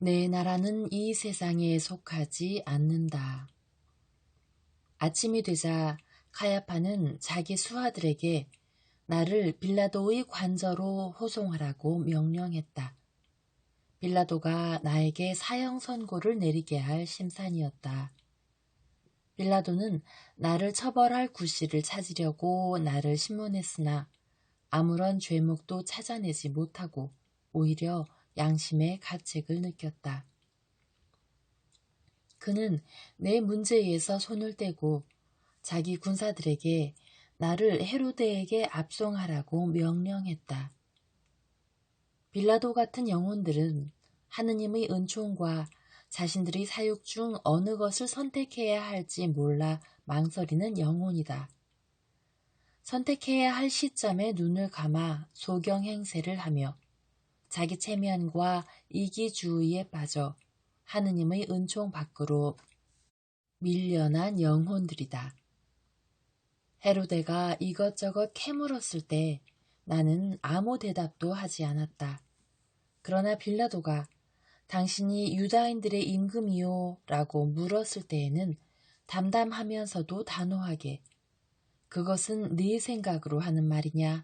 내 나라는 이 세상에 속하지 않는다. 아침이 되자 카야파는 자기 수하들에게 나를 빌라도의 관저로 호송하라고 명령했다. 빌라도가 나에게 사형 선고를 내리게 할 심산이었다. 빌라도는 나를 처벌할 구실을 찾으려고 나를 신문했으나 아무런 죄목도 찾아내지 못하고 오히려 양심의 가책을 느꼈다. 그는 내 문제에서 손을 떼고 자기 군사들에게 나를 헤로데에게 압송하라고 명령했다. 빌라도 같은 영혼들은 하느님의 은총과 자신들이 사육 중 어느 것을 선택해야 할지 몰라 망설이는 영혼이다. 선택해야 할 시점에 눈을 감아 소경 행세를 하며 자기 체면과 이기주의에 빠져 하느님의 은총 밖으로 밀려난 영혼들이다. 헤로데가 이것저것 캐물었을 때 나는 아무 대답도 하지 않았다. 그러나 빌라도가 당신이 유다인들의 임금이요? 라고 물었을 때에는 담담하면서도 단호하게 그것은 네 생각으로 하는 말이냐?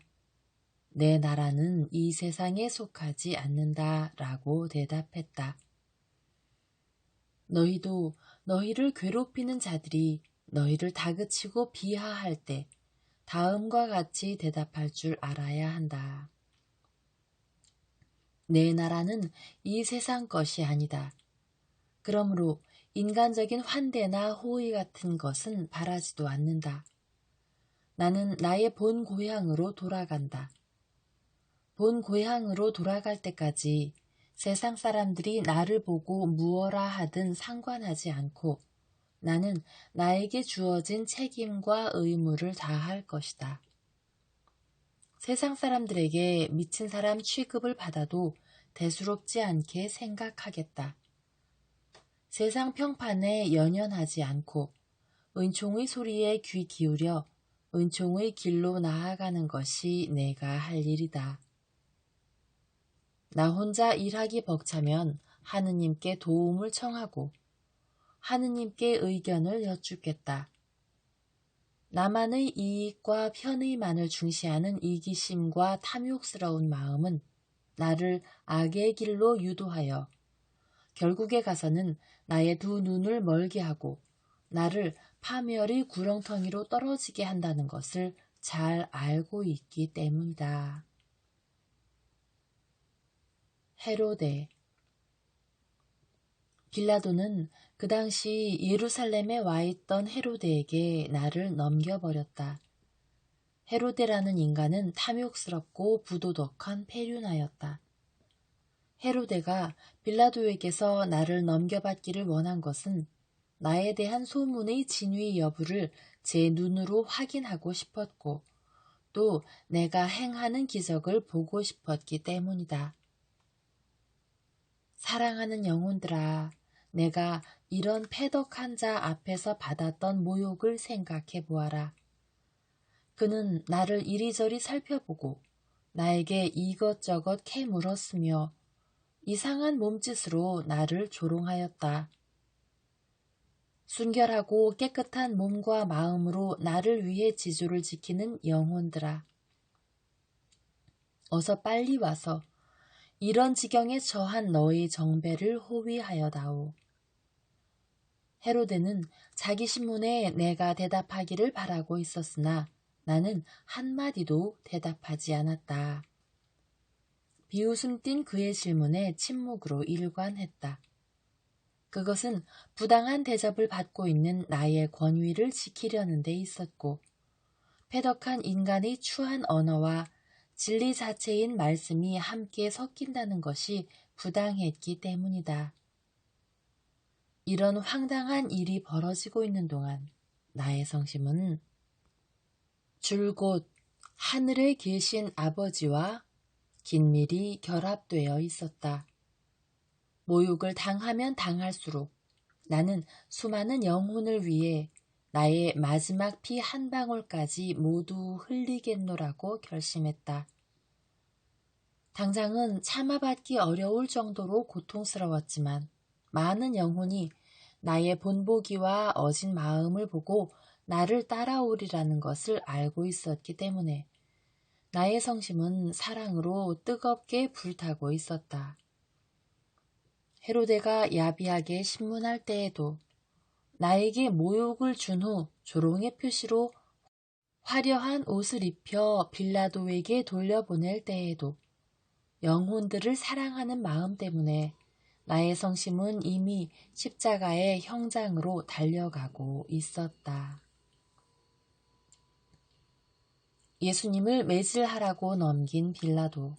내 나라는 이 세상에 속하지 않는다 라고 대답했다. 너희도 너희를 괴롭히는 자들이 너희를 다그치고 비하할 때 다음과 같이 대답할 줄 알아야 한다. 내 나라는 이 세상 것이 아니다. 그러므로 인간적인 환대나 호의 같은 것은 바라지도 않는다. 나는 나의 본 고향으로 돌아간다. 본 고향으로 돌아갈 때까지 세상 사람들이 나를 보고 무엇라 하든 상관하지 않고 나는 나에게 주어진 책임과 의무를 다할 것이다. 세상 사람들에게 미친 사람 취급을 받아도 대수롭지 않게 생각하겠다. 세상 평판에 연연하지 않고 은총의 소리에 귀 기울여 은총의 길로 나아가는 것이 내가 할 일이다. 나 혼자 일하기 벅차면 하느님께 도움을 청하고 하느님께 의견을 여쭙겠다. 나만의 이익과 편의만을 중시하는 이기심과 탐욕스러운 마음은 나를 악의 길로 유도하여 결국에 가서는 나의 두 눈을 멀게 하고 나를 파멸의 구렁텅이로 떨어지게 한다는 것을 잘 알고 있기 때문이다. 헤로데. 빌라도는 그 당시 예루살렘에 와 있던 헤로데에게 나를 넘겨버렸다. 헤로데라는 인간은 탐욕스럽고 부도덕한 페륜하였다. 헤로데가 빌라도에게서 나를 넘겨받기를 원한 것은 나에 대한 소문의 진위 여부를 제 눈으로 확인하고 싶었고 또 내가 행하는 기적을 보고 싶었기 때문이다. 사랑하는 영혼들아, 내가 이런 패덕한 자 앞에서 받았던 모욕을 생각해 보아라. 그는 나를 이리저리 살펴보고 나에게 이것저것 캐물었으며 이상한 몸짓으로 나를 조롱하였다. 순결하고 깨끗한 몸과 마음으로 나를 위해 지조를 지키는 영혼들아. 어서 빨리 와서 이런 지경에 처한 너의 정배를 호위하여다오. 헤로데는 자기 신문에 내가 대답하기를 바라고 있었으나 나는 한마디도 대답하지 않았다. 비웃음 띤 그의 질문에 침묵으로 일관했다. 그것은 부당한 대접을 받고 있는 나의 권위를 지키려는 데 있었고 패덕한 인간의 추한 언어와 진리 자체인 말씀이 함께 섞인다는 것이 부당했기 때문이다. 이런 황당한 일이 벌어지고 있는 동안 나의 성심은 줄곧 하늘에 계신 아버지와 긴밀히 결합되어 있었다. 모욕을 당하면 당할수록 나는 수많은 영혼을 위해 나의 마지막 피 한 방울까지 모두 흘리겠노라고 결심했다. 당장은 참아받기 어려울 정도로 고통스러웠지만 많은 영혼이 나의 본보기와 어진 마음을 보고 나를 따라오리라는 것을 알고 있었기 때문에 나의 성심은 사랑으로 뜨겁게 불타고 있었다. 헤로데가 야비하게 신문할 때에도, 나에게 모욕을 준 후 조롱의 표시로 화려한 옷을 입혀 빌라도에게 돌려보낼 때에도 영혼들을 사랑하는 마음 때문에 나의 성심은 이미 십자가의 형장으로 달려가고 있었다. 예수님을 매질하라고 넘긴 빌라도.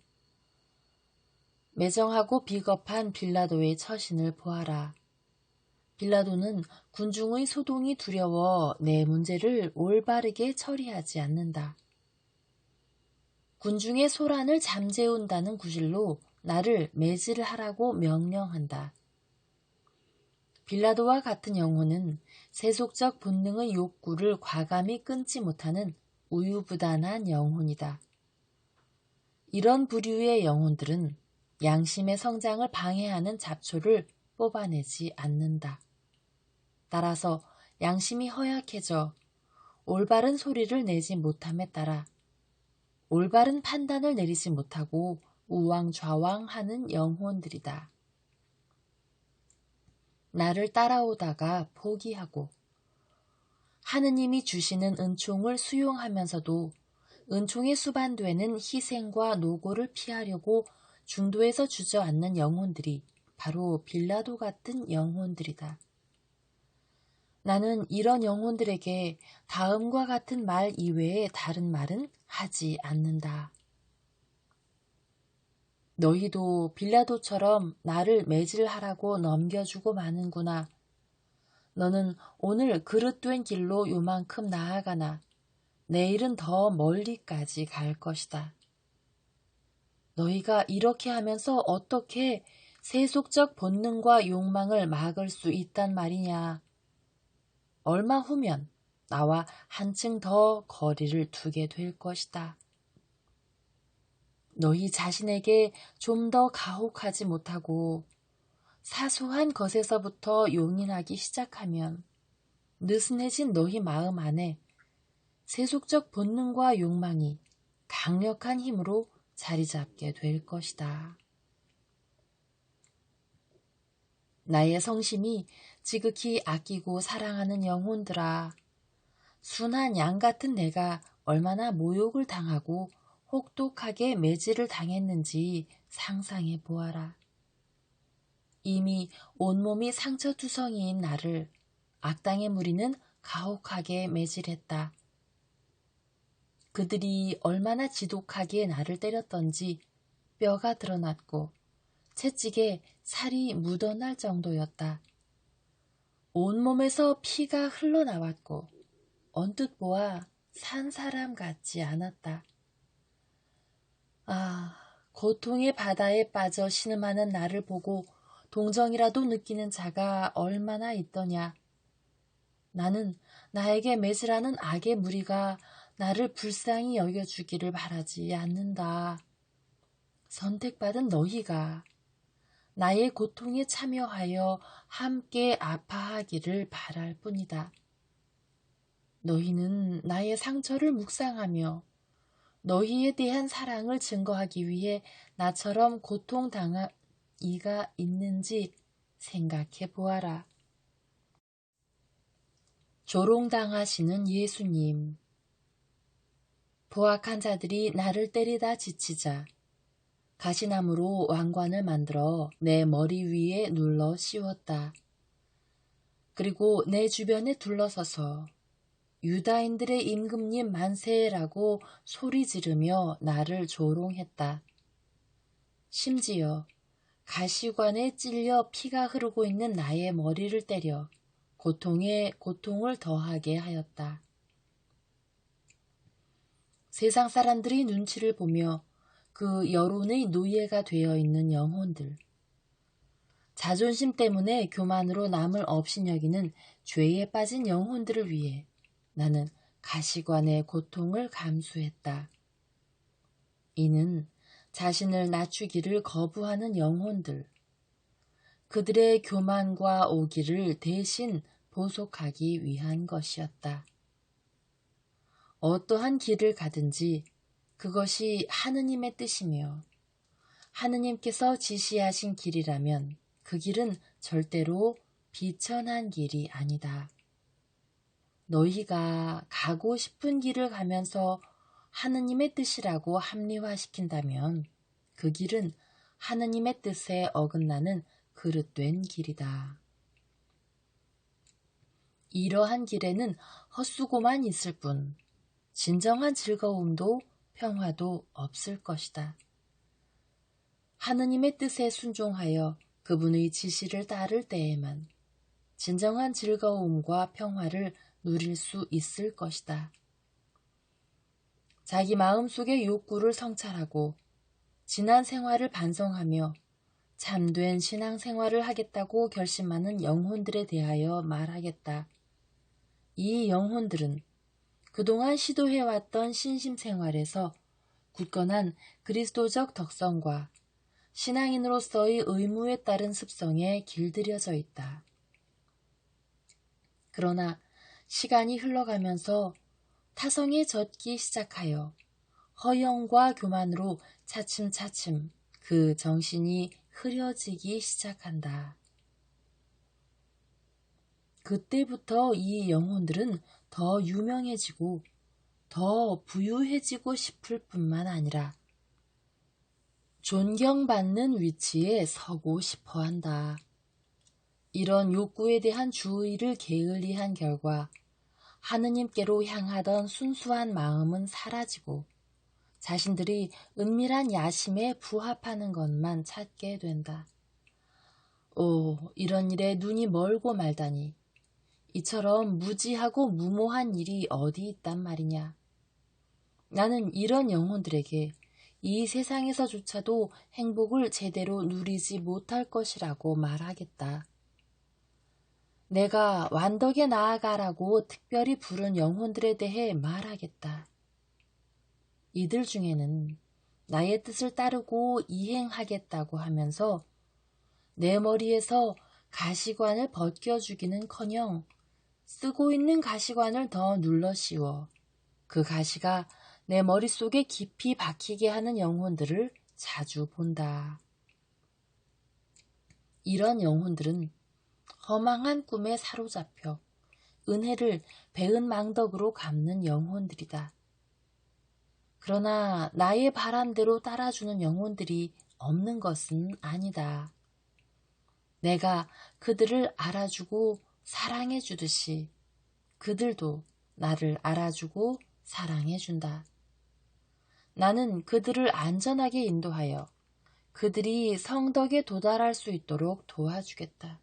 매정하고 비겁한 빌라도의 처신을 보아라. 빌라도는 군중의 소동이 두려워 내 문제를 올바르게 처리하지 않는다. 군중의 소란을 잠재운다는 구실로 나를 매질하라고 명령한다. 빌라도와 같은 영혼은 세속적 본능의 욕구를 과감히 끊지 못하는 우유부단한 영혼이다. 이런 부류의 영혼들은 양심의 성장을 방해하는 잡초를 뽑아내지 않는다. 따라서 양심이 허약해져 올바른 소리를 내지 못함에 따라 올바른 판단을 내리지 못하고 우왕좌왕하는 영혼들이다. 나를 따라오다가 포기하고 하느님이 주시는 은총을 수용하면서도 은총에 수반되는 희생과 노고를 피하려고 중도에서 주저앉는 영혼들이 바로 빌라도 같은 영혼들이다. 나는 이런 영혼들에게 다음과 같은 말 이외에 다른 말은 하지 않는다. 너희도 빌라도처럼 나를 매질하라고 넘겨주고 마는구나. 너는 오늘 그릇된 길로 요만큼 나아가나 내일은 더 멀리까지 갈 것이다. 너희가 이렇게 하면서 어떻게 세속적 본능과 욕망을 막을 수 있단 말이냐. 얼마 후면 나와 한층 더 거리를 두게 될 것이다. 너희 자신에게 좀 더 가혹하지 못하고 사소한 것에서부터 용인하기 시작하면 느슨해진 너희 마음 안에 세속적 본능과 욕망이 강력한 힘으로 자리 잡게 될 것이다. 나의 성심이 지극히 아끼고 사랑하는 영혼들아, 순한 양 같은 내가 얼마나 모욕을 당하고 혹독하게 매질을 당했는지 상상해 보아라. 이미 온몸이 상처투성이인 나를 악당의 무리는 가혹하게 매질했다. 그들이 얼마나 지독하게 나를 때렸던지 뼈가 드러났고 채찍에 살이 묻어날 정도였다. 온몸에서 피가 흘러나왔고 언뜻 보아 산 사람 같지 않았다. 아, 고통의 바다에 빠져 신음하는 나를 보고 동정이라도 느끼는 자가 얼마나 있더냐. 나는 나에게 매질하는 악의 무리가 나를 불쌍히 여겨주기를 바라지 않는다. 선택받은 너희가 나의 고통에 참여하여 함께 아파하기를 바랄 뿐이다. 너희는 나의 상처를 묵상하며 너희에 대한 사랑을 증거하기 위해 나처럼 고통당한 이가 있는지 생각해 보아라. 조롱당하시는 예수님. 포악한 자들이 나를 때리다 지치자 가시나무로 왕관을 만들어 내 머리 위에 눌러 씌웠다. 그리고 내 주변에 둘러서서 유다인들의 임금님 만세라고 소리 지르며 나를 조롱했다. 심지어 가시관에 찔려 피가 흐르고 있는 나의 머리를 때려 고통에 고통을 더하게 하였다. 세상 사람들이 눈치를 보며 그 여론의 노예가 되어 있는 영혼들, 자존심 때문에 교만으로 남을 업신여기는 죄에 빠진 영혼들을 위해 나는 가시관의 고통을 감수했다. 이는 자신을 낮추기를 거부하는 영혼들, 그들의 교만과 오기를 대신 보속하기 위한 것이었다. 어떠한 길을 가든지 그것이 하느님의 뜻이며 하느님께서 지시하신 길이라면 그 길은 절대로 비천한 길이 아니다. 너희가 가고 싶은 길을 가면서 하느님의 뜻이라고 합리화시킨다면 그 길은 하느님의 뜻에 어긋나는 그릇된 길이다. 이러한 길에는 헛수고만 있을 뿐 진정한 즐거움도 평화도 없을 것이다. 하느님의 뜻에 순종하여 그분의 지시를 따를 때에만 진정한 즐거움과 평화를 누릴 수 있을 것이다. 자기 마음속의 욕구를 성찰하고 지난 생활을 반성하며 참된 신앙생활을 하겠다고 결심하는 영혼들에 대하여 말하겠다. 이 영혼들은 그동안 시도해왔던 신심생활에서 굳건한 그리스도적 덕성과 신앙인으로서의 의무에 따른 습성에 길들여져 있다. 그러나 시간이 흘러가면서 타성에 젖기 시작하여 허영과 교만으로 차츰차츰 그 정신이 흐려지기 시작한다. 그때부터 이 영혼들은 더 유명해지고 더 부유해지고 싶을 뿐만 아니라 존경받는 위치에 서고 싶어 한다. 이런 욕구에 대한 주의를 게을리한 결과 하느님께로 향하던 순수한 마음은 사라지고 자신들이 은밀한 야심에 부합하는 것만 찾게 된다. 오, 이런 일에 눈이 멀고 말다니. 이처럼 무지하고 무모한 일이 어디 있단 말이냐. 나는 이런 영혼들에게 이 세상에서조차도 행복을 제대로 누리지 못할 것이라고 말하겠다. 내가 완덕에 나아가라고 특별히 부른 영혼들에 대해 말하겠다. 이들 중에는 나의 뜻을 따르고 이행하겠다고 하면서 내 머리에서 가시관을 벗겨주기는커녕 쓰고 있는 가시관을 더 눌러 씌워 그 가시가 내 머릿속에 깊이 박히게 하는 영혼들을 자주 본다. 이런 영혼들은 허망한 꿈에 사로잡혀 은혜를 배은망덕으로 갚는 영혼들이다. 그러나 나의 바람대로 따라주는 영혼들이 없는 것은 아니다. 내가 그들을 알아주고 사랑해주듯이 그들도 나를 알아주고 사랑해준다. 나는 그들을 안전하게 인도하여 그들이 성덕에 도달할 수 있도록 도와주겠다.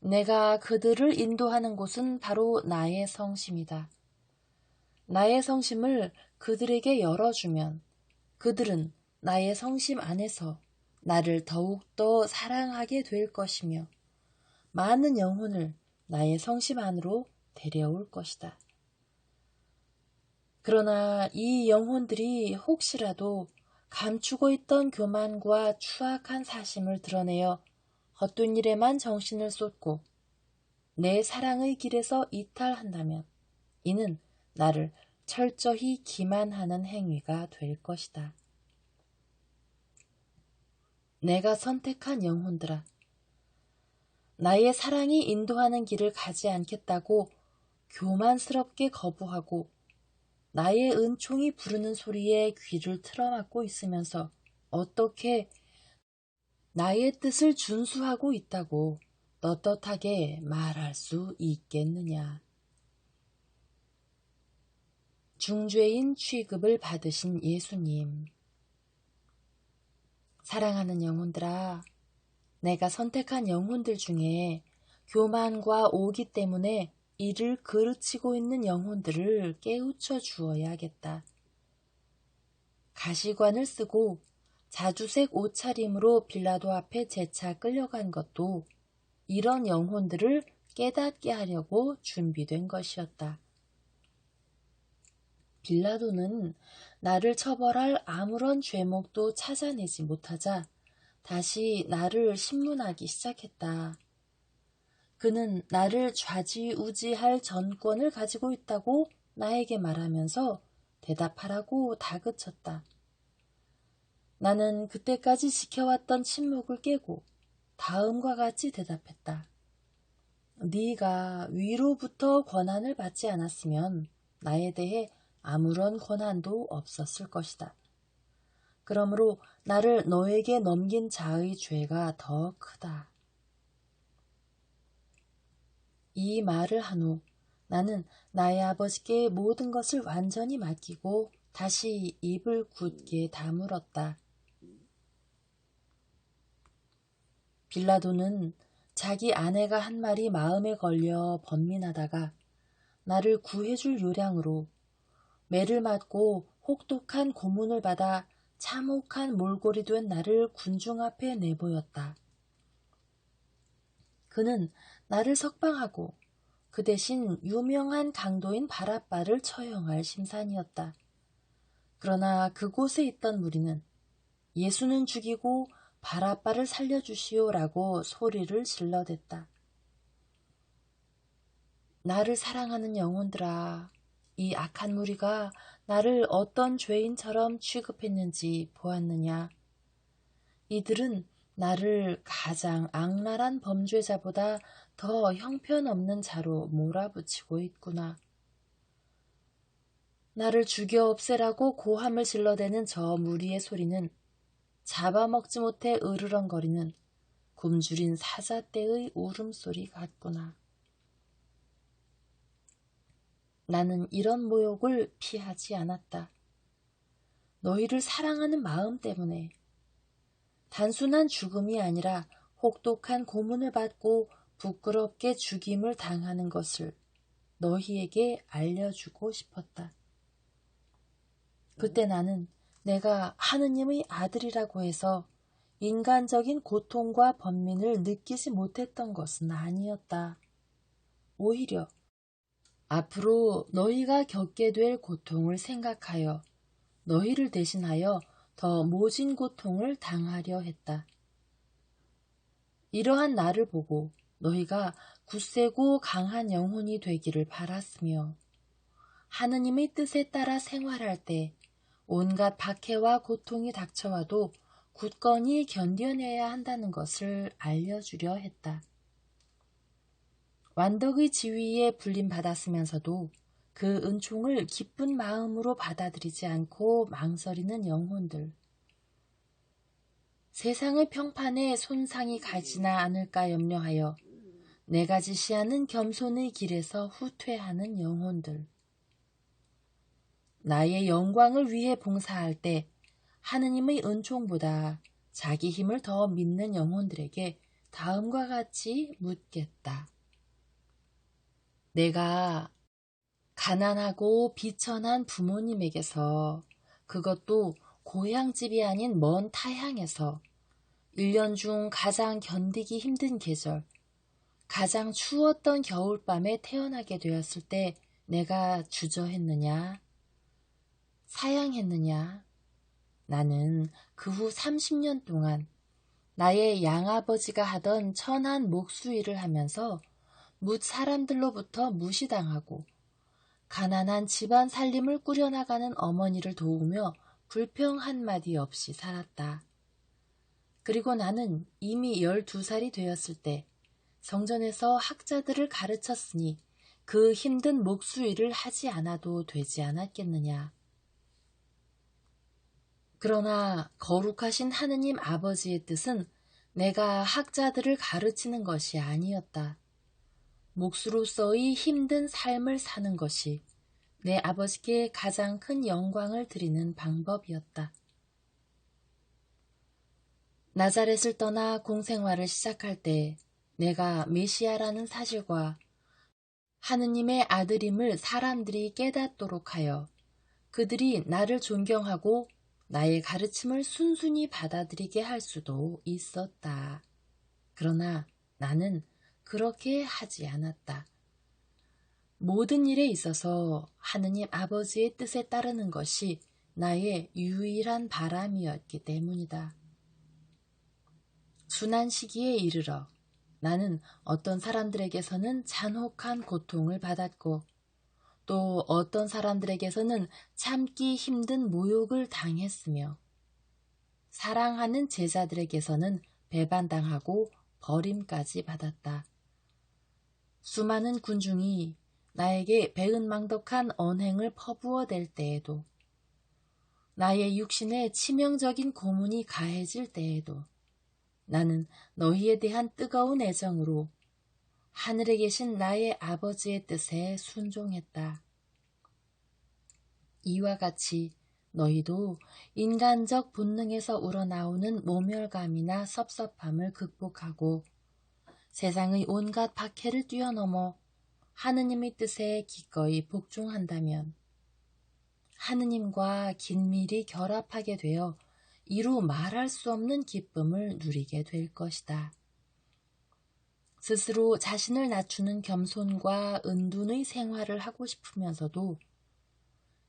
내가 그들을 인도하는 곳은 바로 나의 성심이다. 나의 성심을 그들에게 열어주면 그들은 나의 성심 안에서 나를 더욱더 사랑하게 될 것이며 많은 영혼을 나의 성심 안으로 데려올 것이다. 그러나 이 영혼들이 혹시라도 감추고 있던 교만과 추악한 사심을 드러내어 헛된 일에만 정신을 쏟고 내 사랑의 길에서 이탈한다면 이는 나를 철저히 기만하는 행위가 될 것이다. 내가 선택한 영혼들아, 나의 사랑이 인도하는 길을 가지 않겠다고 교만스럽게 거부하고 나의 은총이 부르는 소리에 귀를 틀어막고 있으면서 어떻게 나의 뜻을 준수하고 있다고 떳떳하게 말할 수 있겠느냐. 중죄인 취급을 받으신 예수님, 사랑하는 영혼들아, 내가 선택한 영혼들 중에 교만과 오기 때문에 이를 그르치고 있는 영혼들을 깨우쳐 주어야겠다. 가시관을 쓰고 자주색 옷차림으로 빌라도 앞에 재차 끌려간 것도 이런 영혼들을 깨닫게 하려고 준비된 것이었다. 빌라도는 나를 처벌할 아무런 죄목도 찾아내지 못하자 다시 나를 신문하기 시작했다. 그는 나를 좌지우지할 전권을 가지고 있다고 나에게 말하면서 대답하라고 다그쳤다. 나는 그때까지 지켜왔던 침묵을 깨고 다음과 같이 대답했다. 네가 위로부터 권한을 받지 않았으면 나에 대해 아무런 권한도 없었을 것이다. 그러므로 나를 너에게 넘긴 자의 죄가 더 크다. 이 말을 한 후 나는 나의 아버지께 모든 것을 완전히 맡기고 다시 입을 굳게 다물었다. 빌라도는 자기 아내가 한 말이 마음에 걸려 번민하다가 나를 구해줄 요량으로 매를 맞고 혹독한 고문을 받아 참혹한 몰골이 된 나를 군중 앞에 내보였다. 그는 나를 석방하고 그 대신 유명한 강도인 바라빠를 처형할 심산이었다. 그러나 그곳에 있던 무리는 예수는 죽이고 바라빠를 살려주시오라고 소리를 질러댔다. 나를 사랑하는 영혼들아, 이 악한 무리가 나를 어떤 죄인처럼 취급했는지 보았느냐? 이들은 나를 가장 악랄한 범죄자보다 더 형편없는 자로 몰아붙이고 있구나. 나를 죽여 없애라고 고함을 질러대는 저 무리의 소리는 잡아먹지 못해 으르렁거리는 굶주린 사자떼의 울음소리 같구나. 나는 이런 모욕을 피하지 않았다. 너희를 사랑하는 마음 때문에 단순한 죽음이 아니라 혹독한 고문을 받고 부끄럽게 죽임을 당하는 것을 너희에게 알려주고 싶었다. 그때 나는 내가 하느님의 아들이라고 해서 인간적인 고통과 번민을 느끼지 못했던 것은 아니었다. 오히려 앞으로 너희가 겪게 될 고통을 생각하여 너희를 대신하여 더 모진 고통을 당하려 했다. 이러한 나를 보고 너희가 굳세고 강한 영혼이 되기를 바랐으며 하느님의 뜻에 따라 생활할 때 온갖 박해와 고통이 닥쳐와도 굳건히 견뎌내야 한다는 것을 알려주려 했다. 완덕의 지위에 불림받았으면서도 그 은총을 기쁜 마음으로 받아들이지 않고 망설이는 영혼들. 세상의 평판에 손상이 가지나 않을까 염려하여 내가 지시하는 겸손의 길에서 후퇴하는 영혼들. 나의 영광을 위해 봉사할 때 하느님의 은총보다 자기 힘을 더 믿는 영혼들에게 다음과 같이 묻겠다. 내가 가난하고 비천한 부모님에게서, 그것도 고향집이 아닌 먼 타향에서 1년 중 가장 견디기 힘든 계절, 가장 추웠던 겨울밤에 태어나게 되었을 때 내가 주저했느냐? 사양했느냐? 나는 그 후 30년 동안 나의 양아버지가 하던 천한 목수일을 하면서 뭇 사람들로부터 무시당하고 가난한 집안 살림을 꾸려나가는 어머니를 도우며 불평 한마디 없이 살았다. 그리고 나는 이미 12살이 되었을 때 성전에서 학자들을 가르쳤으니 그 힘든 목수일을 하지 않아도 되지 않았겠느냐. 그러나 거룩하신 하느님 아버지의 뜻은 내가 학자들을 가르치는 것이 아니었다. 목수로서의 힘든 삶을 사는 것이 내 아버지께 가장 큰 영광을 드리는 방법이었다. 나자렛을 떠나 공생활을 시작할 때 내가 메시아라는 사실과 하느님의 아들임을 사람들이 깨닫도록 하여 그들이 나를 존경하고 나의 가르침을 순순히 받아들이게 할 수도 있었다. 그러나 나는 그렇게 하지 않았다. 모든 일에 있어서 하느님 아버지의 뜻에 따르는 것이 나의 유일한 바람이었기 때문이다. 순환 시기에 이르러 나는 어떤 사람들에게서는 잔혹한 고통을 받았고 또 어떤 사람들에게서는 참기 힘든 모욕을 당했으며 사랑하는 제자들에게서는 배반당하고 버림까지 받았다. 수많은 군중이 나에게 배은망덕한 언행을 퍼부어댈 때에도 나의 육신에 치명적인 고문이 가해질 때에도 나는 너희에 대한 뜨거운 애정으로 하늘에 계신 나의 아버지의 뜻에 순종했다. 이와 같이 너희도 인간적 본능에서 우러나오는 모멸감이나 섭섭함을 극복하고 세상의 온갖 박해를 뛰어넘어 하느님의 뜻에 기꺼이 복종한다면 하느님과 긴밀히 결합하게 되어 이루 말할 수 없는 기쁨을 누리게 될 것이다. 스스로 자신을 낮추는 겸손과 은둔의 생활을 하고 싶으면서도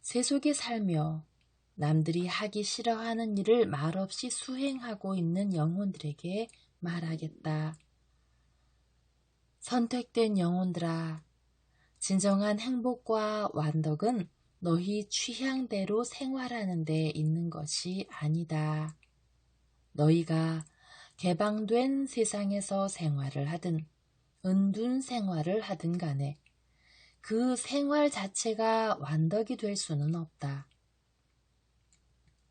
세속에 살며 남들이 하기 싫어하는 일을 말없이 수행하고 있는 영혼들에게 말하겠다. 선택된 영혼들아, 진정한 행복과 완덕은 너희 취향대로 생활하는 데 있는 것이 아니다. 너희가 개방된 세상에서 생활을 하든 은둔 생활을 하든 간에 그 생활 자체가 완덕이 될 수는 없다.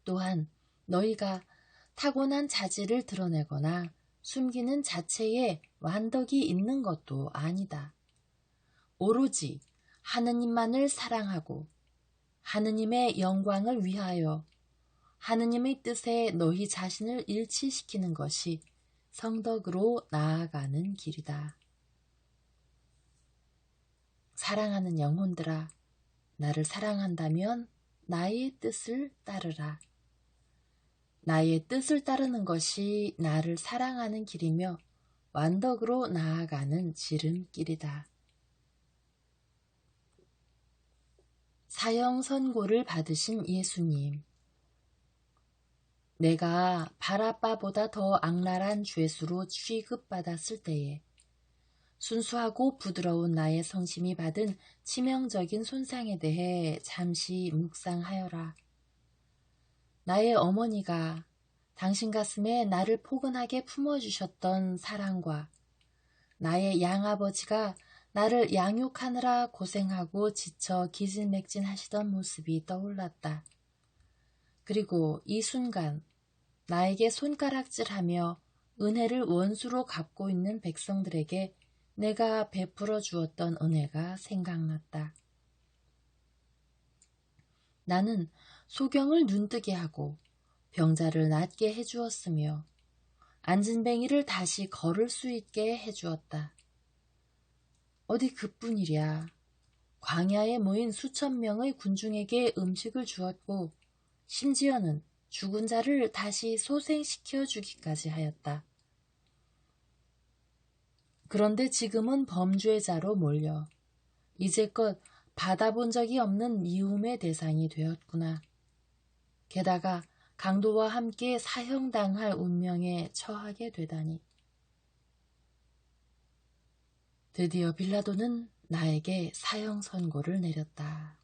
또한 너희가 타고난 자질을 드러내거나 숨기는 자체에 완덕이 있는 것도 아니다. 오로지 하느님만을 사랑하고 하느님의 영광을 위하여 하느님의 뜻에 너희 자신을 일치시키는 것이 성덕으로 나아가는 길이다. 사랑하는 영혼들아, 나를 사랑한다면 나의 뜻을 따르라. 나의 뜻을 따르는 것이 나를 사랑하는 길이며 완덕으로 나아가는 지름길이다. 사형 선고를 받으신 예수님. 내가 바라빠보다 더 악랄한 죄수로 취급받았을 때에 순수하고 부드러운 나의 성심이 받은 치명적인 손상에 대해 잠시 묵상하여라. 나의 어머니가 당신 가슴에 나를 포근하게 품어주셨던 사랑과 나의 양아버지가 나를 양육하느라 고생하고 지쳐 기진맥진하시던 모습이 떠올랐다. 그리고 이 순간 나에게 손가락질하며 은혜를 원수로 갚고 있는 백성들에게 내가 베풀어 주었던 은혜가 생각났다. 나는 소경을 눈뜨게 하고 병자를 낫게 해주었으며 안진뱅이를 다시 걸을 수 있게 해주었다. 어디 그뿐이랴. 광야에 모인 수천 명의 군중에게 음식을 주었고 심지어는 죽은 자를 다시 소생시켜 주기까지 하였다. 그런데 지금은 범죄자로 몰려 이제껏 받아본 적이 없는 미움의 대상이 되었구나. 게다가 강도와 함께 사형당할 운명에 처하게 되다니. 드디어 빌라도는 나에게 사형 선고를 내렸다.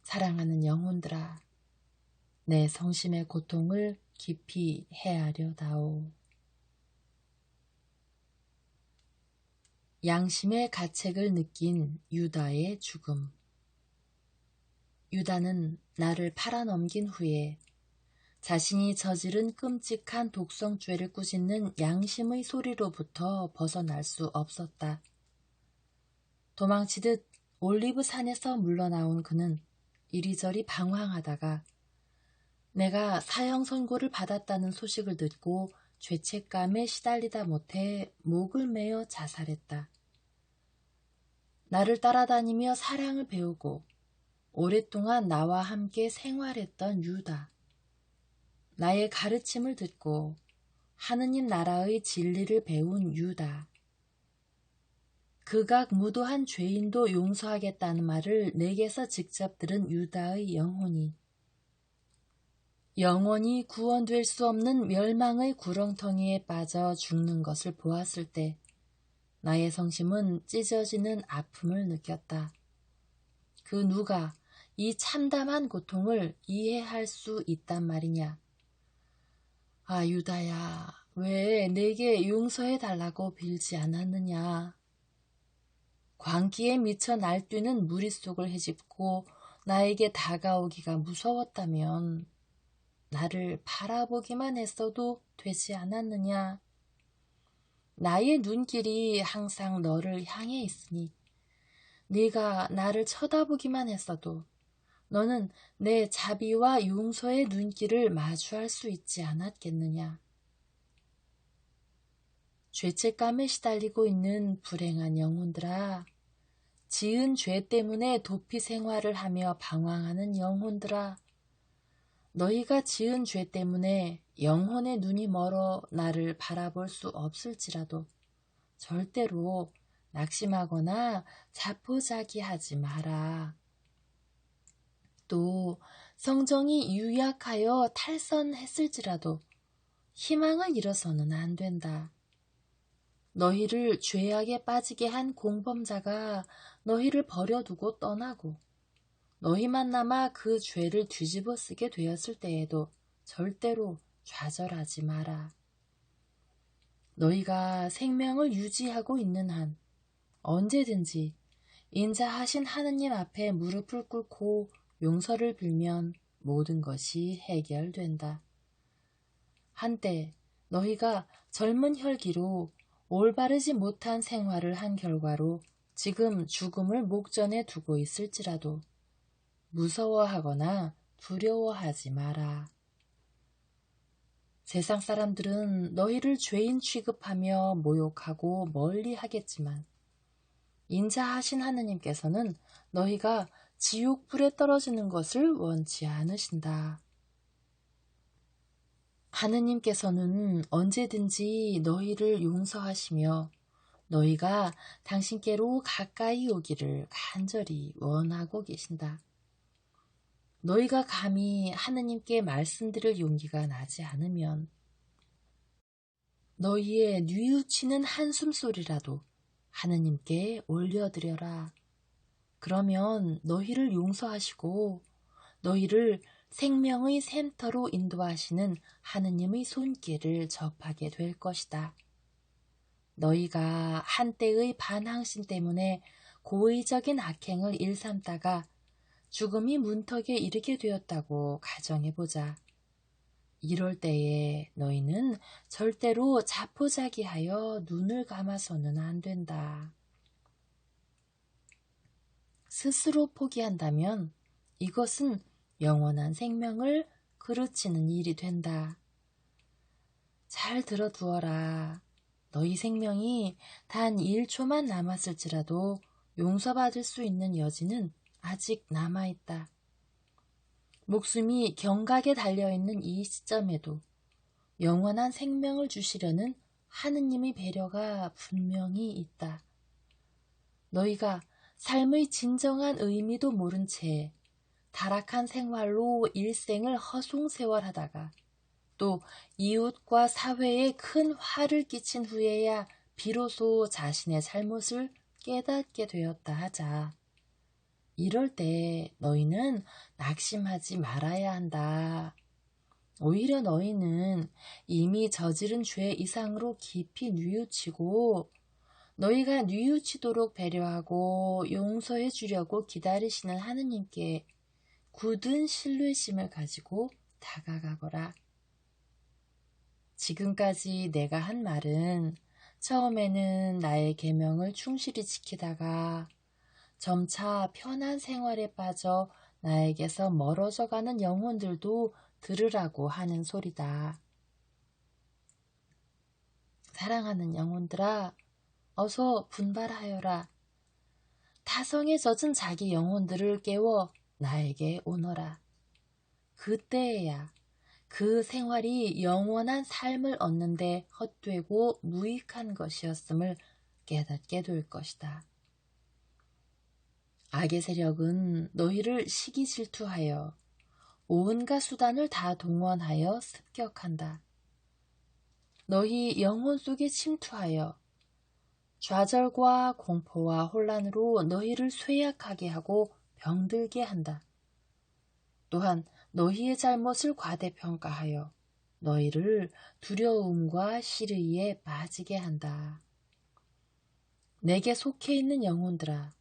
사랑하는 영혼들아, 내 성심의 고통을 깊이 헤아려다오. 양심의 가책을 느낀 유다의 죽음. 유다는 나를 팔아넘긴 후에 자신이 저지른 끔찍한 독성죄를 꾸짖는 양심의 소리로부터 벗어날 수 없었다. 도망치듯 올리브 산에서 물러나온 그는 이리저리 방황하다가 내가 사형 선고를 받았다는 소식을 듣고 죄책감에 시달리다 못해 목을 메어 자살했다. 나를 따라다니며 사랑을 배우고 오랫동안 나와 함께 생활했던 유다. 나의 가르침을 듣고 하느님 나라의 진리를 배운 유다. 극악 무도한 죄인도 용서하겠다는 말을 내게서 직접 들은 유다의 영혼이 영원히 구원될 수 없는 멸망의 구렁텅이에 빠져 죽는 것을 보았을 때 나의 성심은 찢어지는 아픔을 느꼈다. 그 누가 이 참담한 고통을 이해할 수 있단 말이냐. 아, 유다야, 왜 내게 용서해 달라고 빌지 않았느냐. 광기에 미쳐 날뛰는 무릿속을 헤집고 나에게 다가오기가 무서웠다면 나를 바라보기만 했어도 되지 않았느냐. 나의 눈길이 항상 너를 향해 있으니 네가 나를 쳐다보기만 했어도 너는 내 자비와 용서의 눈길을 마주할 수 있지 않았겠느냐. 죄책감에 시달리고 있는 불행한 영혼들아, 지은 죄 때문에 도피 생활을 하며 방황하는 영혼들아, 너희가 지은 죄 때문에 영혼의 눈이 멀어 나를 바라볼 수 없을지라도 절대로 낙심하거나 자포자기하지 마라. 또 성정이 유약하여 탈선했을지라도 희망을 잃어서는 안 된다. 너희를 죄악에 빠지게 한 공범자가 너희를 버려두고 떠나고 너희만 남아 그 죄를 뒤집어 쓰게 되었을 때에도 절대로 좌절하지 마라. 너희가 생명을 유지하고 있는 한 언제든지 인자하신 하느님 앞에 무릎을 꿇고 용서를 빌면 모든 것이 해결된다. 한때 너희가 젊은 혈기로 올바르지 못한 생활을 한 결과로 지금 죽음을 목전에 두고 있을지라도 무서워하거나 두려워하지 마라. 세상 사람들은 너희를 죄인 취급하며 모욕하고 멀리하겠지만 인자하신 하느님께서는 너희가 지옥불에 떨어지는 것을 원치 않으신다. 하느님께서는 언제든지 너희를 용서하시며 너희가 당신께로 가까이 오기를 간절히 원하고 계신다. 너희가 감히 하느님께 말씀드릴 용기가 나지 않으면 너희의 뉘우치는 한숨소리라도 하느님께 올려드려라. 그러면 너희를 용서하시고 너희를 생명의 샘터로 인도하시는 하느님의 손길을 접하게 될 것이다. 너희가 한때의 반항심 때문에 고의적인 악행을 일삼다가 죽음이 문턱에 이르게 되었다고 가정해보자. 이럴 때에 너희는 절대로 자포자기하여 눈을 감아서는 안 된다. 스스로 포기한다면 이것은 영원한 생명을 그르치는 일이 된다. 잘 들어두어라. 너희 생명이 단 1초만 남았을지라도 용서받을 수 있는 여지는 아직 남아있다. 목숨이 경각에 달려있는 이 시점에도 영원한 생명을 주시려는 하느님의 배려가 분명히 있다. 너희가 삶의 진정한 의미도 모른 채 타락한 생활로 일생을 허송세월하다가 또 이웃과 사회에 큰 화를 끼친 후에야 비로소 자신의 잘못을 깨닫게 되었다 하자. 이럴 때 너희는 낙심하지 말아야 한다. 오히려 너희는 이미 저지른 죄 이상으로 깊이 뉘우치고 너희가 뉘우치도록 배려하고 용서해 주려고 기다리시는 하느님께 굳은 신뢰심을 가지고 다가가거라. 지금까지 내가 한 말은 처음에는 나의 계명을 충실히 지키다가 점차 편한 생활에 빠져 나에게서 멀어져 가는 영혼들도 들으라고 하는 소리다. 사랑하는 영혼들아, 어서 분발하여라. 타성에 젖은 자기 영혼들을 깨워 나에게 오너라. 그때에야 그 생활이 영원한 삶을 얻는데 헛되고 무익한 것이었음을 깨닫게 될 것이다. 악의 세력은 너희를 시기 질투하여 온갖 수단을 다 동원하여 습격한다. 너희 영혼 속에 침투하여 좌절과 공포와 혼란으로 너희를 쇠약하게 하고 병들게 한다. 또한 너희의 잘못을 과대평가하여 너희를 두려움과 시르이에 빠지게 한다. 내게 속해 있는 영혼들아,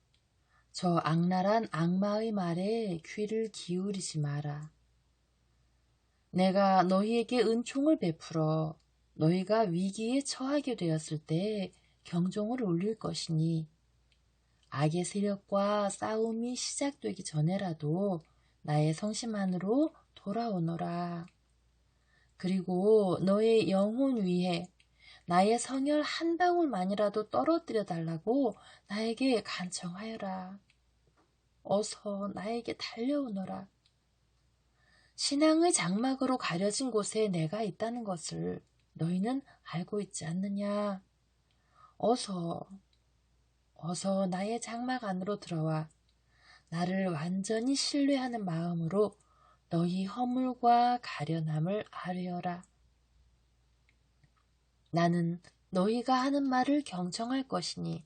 저 악랄한 악마의 말에 귀를 기울이지 마라. 내가 너희에게 은총을 베풀어 너희가 위기에 처하게 되었을 때 경종을 울릴 것이니 악의 세력과 싸움이 시작되기 전에라도 나의 성심 안으로 돌아오너라. 그리고 너의 영혼 위에 나의 성혈 한 방울만이라도 떨어뜨려 달라고 나에게 간청하여라. 어서 나에게 달려오너라. 신앙의 장막으로 가려진 곳에 내가 있다는 것을 너희는 알고 있지 않느냐? 어서 나의 장막 안으로 들어와 나를 완전히 신뢰하는 마음으로 너희 허물과 가련함을 아뢰어라. 나는 너희가 하는 말을 경청할 것이니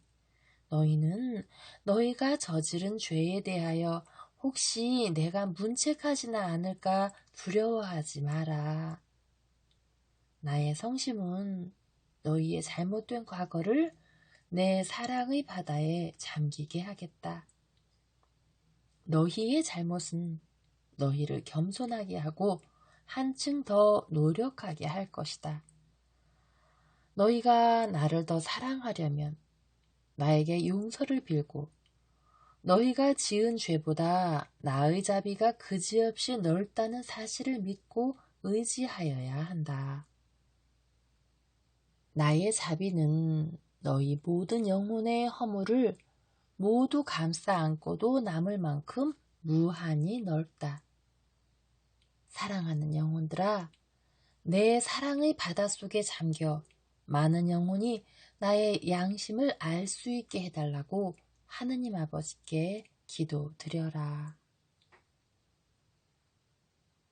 너희는 너희가 저지른 죄에 대하여 혹시 내가 문책하지는 않을까 두려워하지 마라. 나의 성심은 너희의 잘못된 과거를 내 사랑의 바다에 잠기게 하겠다. 너희의 잘못은 너희를 겸손하게 하고 한층 더 노력하게 할 것이다. 너희가 나를 더 사랑하려면 나에게 용서를 빌고 너희가 지은 죄보다 나의 자비가 그지없이 넓다는 사실을 믿고 의지하여야 한다. 나의 자비는 너희 모든 영혼의 허물을 모두 감싸 안고도 남을 만큼 무한히 넓다. 사랑하는 영혼들아, 내 사랑의 바닷속에 잠겨 많은 영혼이 나의 양심을 알 수 있게 해달라고 하느님 아버지께 기도드려라.